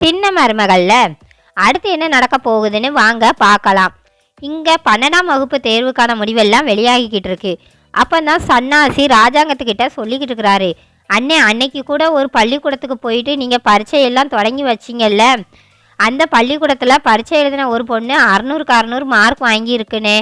சின்ன மருமகள்ல அடுத்து என்ன நடக்க போகுதுன்னு வாங்க பார்க்கலாம். இங்கே 12ஆம் வகுப்பு தேர்வுக்கான முடிவெல்லாம் வெளியாகிக்கிட்டு இருக்கு. அப்போ தான் சன்னாசி ராஜாங்கத்துக்கிட்ட சொல்லிக்கிட்டு இருக்கிறாரு, அண்ணே அன்னைக்கு கூட ஒரு பள்ளிக்கூடத்துக்கு போயிட்டு நீங்கள் பரீட்சையெல்லாம் தொடங்கி வச்சிங்கல்ல, அந்த பள்ளிக்கூடத்தில் பரீட்சை எழுதின ஒரு பொண்ணு 600க்கு 600 மார்க் வாங்கியிருக்குன்னு,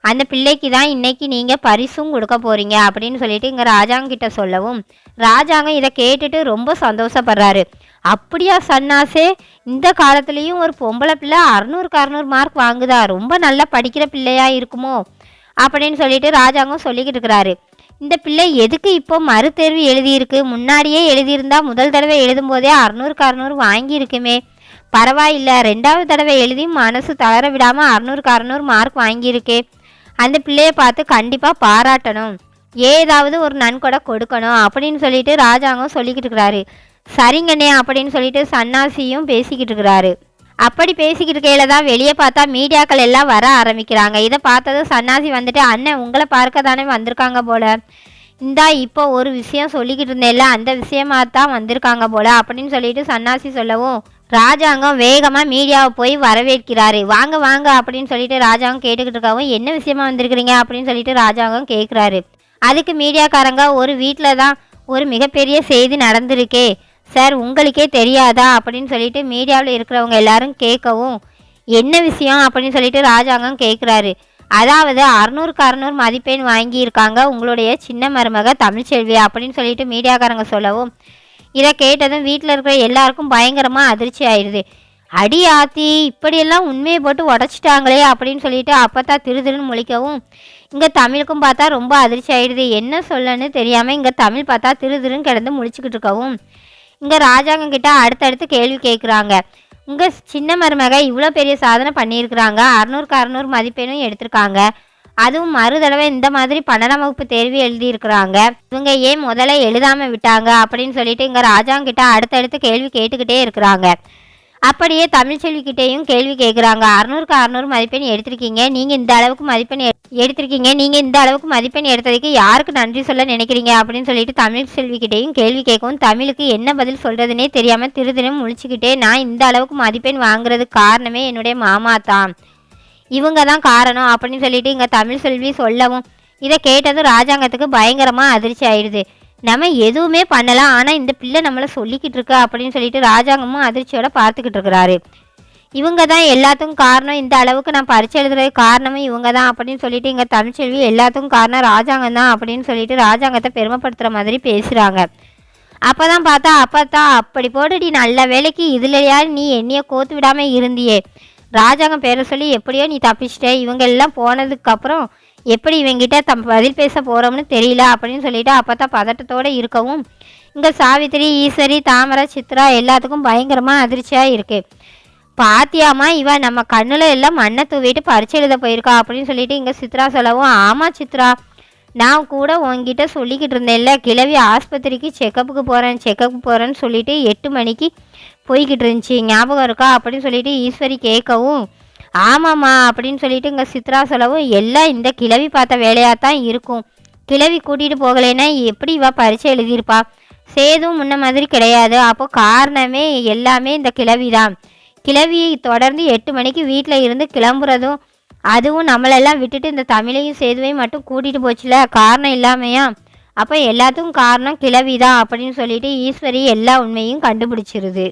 அந்த பிள்ளைக்கு தான் இன்றைக்கி நீங்கள் பரிசும் கொடுக்க போகிறீங்க அப்படின்னு சொல்லிட்டு இங்கே ராஜாங்கிட்ட சொல்லவும், ராஜாங்கம் இதை கேட்டுட்டு ரொம்ப சந்தோஷப்படுறாரு. அப்படியா சன்னாசே, இந்த காலத்துலேயும் ஒரு பொம்பளை பிள்ளை 600க்கு 600 மார்க் வாங்குதா, ரொம்ப நல்லா படிக்கிற பிள்ளையா இருக்குமோ அப்படின்னு சொல்லிட்டு ராஜாங்கம் சொல்லிக்கிட்டு இருக்கிறாரு. இந்த பிள்ளை எதுக்கு இப்போ மறுதேர்வு எழுதியிருக்கு, முன்னாடியே எழுதியிருந்தா முதல் தடவை எழுதும் போதே 600க்கு 600 வாங்கியிருக்குமே, பரவாயில்லை, 2வது தடவை எழுதி மனசு தளர விடாமல் 600க்கு 600 மார்க் வாங்கியிருக்கே, அந்த பிள்ளையை பார்த்து கண்டிப்பாக பாராட்டணும், ஏதாவது ஒரு நன்கொடை கொடுக்கணும் அப்படின்னு சொல்லிட்டு ராஜாங்கம் சொல்லிக்கிட்டு இருக்கிறாரு. சரிங்கண்ணே அப்படின்னு சொல்லிட்டு சன்னாசியும் பேசிக்கிட்டு இருக்கிறாரு. அப்படி பேசிக்கிட்டு இருக்கையில தான் வெளியே பார்த்தா மீடியாக்கள் எல்லாம் வர ஆரம்பிக்கிறாங்க. இதை பார்த்ததும் சன்னாசி வந்துட்டு, அண்ணன் உங்களை பார்க்க தானே வந்திருக்காங்க போல, இந்தா இப்போ ஒரு விஷயம் சொல்லிக்கிட்டு இருந்தேன்ல அந்த விஷயமா தான் வந்திருக்காங்க போல அப்படின்னு சொல்லிட்டு சன்னாசி சொல்லவும், ராஜாங்கம் வேகமாக மீடியாவை போய் வரவேற்கிறாரு. வாங்க வாங்க அப்படின்னு சொல்லிட்டு ராஜாங்கம் கேட்டுக்கிட்டு இருக்காவும், என்ன விஷயமா வந்திருக்கிறீங்க அப்படின்னு சொல்லிட்டு ராஜாங்கம் கேட்குறாரு. அதுக்கு மீடியாக்காரங்க, ஒரு வீட்டில் தான் ஒரு மிகப்பெரிய செய்தி நடந்திருக்கே சார், உங்களுக்கே தெரியாதா அப்படின்னு சொல்லிட்டு மீடியாவில் இருக்கிறவங்க எல்லாரும் கேட்கவும், என்ன விஷயம் அப்படின்னு சொல்லிட்டு ராஜாங்கம் கேட்குறாரு. அதாவது 600க்கு 600 மதிப்பெண் வாங்கியிருக்காங்க உங்களுடைய சின்ன மருமக தமிழ்ச்செல்வி அப்படின்னு சொல்லிட்டு மீடியாக்காரங்க சொல்லவும், இதை கேட்டதும் வீட்டில் இருக்கிற எல்லாருக்கும் பயங்கரமாக அதிர்ச்சி ஆயிடுது. அடி ஆத்தி, இப்படியெல்லாம் உண்மையை போட்டு உடச்சிட்டாங்களே அப்படின்னு சொல்லிட்டு அப்போ தான் திருன்னு முழிக்கவும், இங்கே தமிழுக்கும் பார்த்தா ரொம்ப அதிர்ச்சி ஆயிடுது. என்ன சொல்லன்னு தெரியாமல் இங்கே தமிழ் பார்த்தா திருன்னு கிடந்து முழிச்சுக்கிட்டு இருக்கவும், இங்கே ராஜாங்கம் கிட்ட அடுத்தடுத்து கேள்வி கேட்குறாங்க. உங்கள் சின்ன மருமக இவ்வளோ பெரிய சாதனை பண்ணியிருக்கிறாங்க, 600க்கு 600 மதிப்பெண்ணும் எடுத்திருக்காங்க, அதுவும் மறு தடவை இந்த மாதிரி 12ஆம் வகுப்பு தேர்வு எழுதியிருக்கிறாங்க, இவங்க ஏன் முதல்ல எழுதாமல் விட்டாங்க அப்படின்னு சொல்லிட்டு இங்கே ராஜாங்கிட்ட அடுத்தடுத்து கேள்வி கேட்டுக்கிட்டே இருக்கிறாங்க. அப்படியே தமிழ்ச்செல்விக்கிட்டேயும் கேள்வி கேட்குறாங்க. 600க்கு 600 மதிப்பெண் எடுத்திருக்கீங்க, நீங்கள் இந்த அளவுக்கு மதிப்பெண் எடுத்திருக்கீங்க, நீங்கள் இந்த அளவுக்கு மதிப்பெண் எடுத்ததுக்கு யாருக்கு நன்றி சொல்ல நினைக்கிறீங்க அப்படின்னு சொல்லிட்டு தமிழ்ச்செல்விக்கிட்டேயும் கேள்வி கேட்கவும், தமிழுக்கு என்ன பதில் சொல்கிறதுனே தெரியாமல் திருதினம் முழிச்சுக்கிட்டே, நான் இந்த அளவுக்கு மதிப்பெண் வாங்குறதுக்கு காரணமே என்னுடைய மாமா தான், இவங்க தான் காரணம் அப்படின்னு சொல்லிட்டு இங்கே தமிழ்ச்செல்வி சொல்லவும், இதை கேட்டதும் ராஜாங்கத்துக்கு பயங்கரமாக அதிர்ச்சி ஆயிடுது. நம்ம எதுவுமே பண்ணலாம், ஆனால் இந்த பிள்ளை நம்மளை சொல்லிக்கிட்டு இருக்கா அப்படின்னு சொல்லிட்டு ராஜாங்கமும் அதிர்ச்சியோட பார்த்துக்கிட்டு இருக்கிறாரு. இவங்க தான் எல்லாத்துக்கும் காரணம், இந்த அளவுக்கு நான் பரீட்சை எழுதுறது காரணமும் இவங்க தான் அப்படின்னு சொல்லிட்டு இங்கே தமிழ்ச்செல்வி எல்லாத்துக்கும் காரணம் ராஜாங்கம் தான் அப்படின்னு சொல்லிட்டு ராஜாங்கத்தை பெருமைப்படுத்துகிற மாதிரி பேசுகிறாங்க. அப்போ தான் பார்த்தா, அப்படி போட்டுடி, நல்ல வேலைக்கு இதுலையா நீ என்னைய கோத்து விடாமல் இருந்தியே, ராஜாங்கம் பேரை சொல்லி எப்படியோ நீ தப்பிச்சிட்டே, இவங்க எல்லாம் போனதுக்கப்புறம் எப்படி இவங்கிட்ட பதில் பேச போகிறோம்னு தெரியல அப்படின்னு சொல்லிட்டு அப்போ தான் பதட்டத்தோடு இருக்கவும், இங்கே சாவித்திரி, ஈஸ்வரி, தாமரை, சித்ரா எல்லாத்துக்கும் பயங்கரமாக அதிர்ச்சியாக இருக்குது. பாத்தியாமா, இவன் நம்ம கண்ணில் எல்லாம் மண்ணை தூவிட்டு பரீட்சை எழுத போயிருக்கா அப்படின்னு சொல்லிட்டு இங்கே சித்ரா சொல்லவும், ஆமாம் சித்ரா, நான் கூட உங்ககிட்ட சொல்லிக்கிட்டு இருந்தேன்ல, கிழவி ஆஸ்பத்திரிக்கு செக்கப்புக்கு போகிறேன்னு சொல்லிட்டு 8 மணிக்கு போய்கிட்டு இருந்துச்சு, ஞாபகம் இருக்கா அப்படின்னு சொல்லிட்டு ஈஸ்வரி கேட்கவும், ஆமாம்மா அப்படின்னு சொல்லிட்டு இங்கே சித்ரா சொல்லவும், எல்லாம் இந்த கிழவி பார்த்த வேலையாக தான் இருக்கும், கிழவி கூட்டிகிட்டு போகலைன்னா எப்படி இவ பரீட்சை எழுதியிருப்பா, சேதும் முன்ன மாதிரி கிடையாது, அப்போ காரணமே எல்லாமே இந்த கிழவி தான், கிழவியை தொடர்ந்து 8 மணிக்கு வீட்டில் இருந்து கிளம்புறதும், அதுவும் நம்மளெல்லாம் விட்டுட்டு இந்த தமிழையும் சேதுவையும் மட்டும் கூட்டிகிட்டு போச்சுல, காரணம் இல்லாமையா, அப்போ எல்லாத்துக்கும் காரணம் கிழவி தான் அப்படின்னு சொல்லிட்டு ஈஸ்வரி எல்லா உண்மையும் கண்டுபிடிச்சிருது.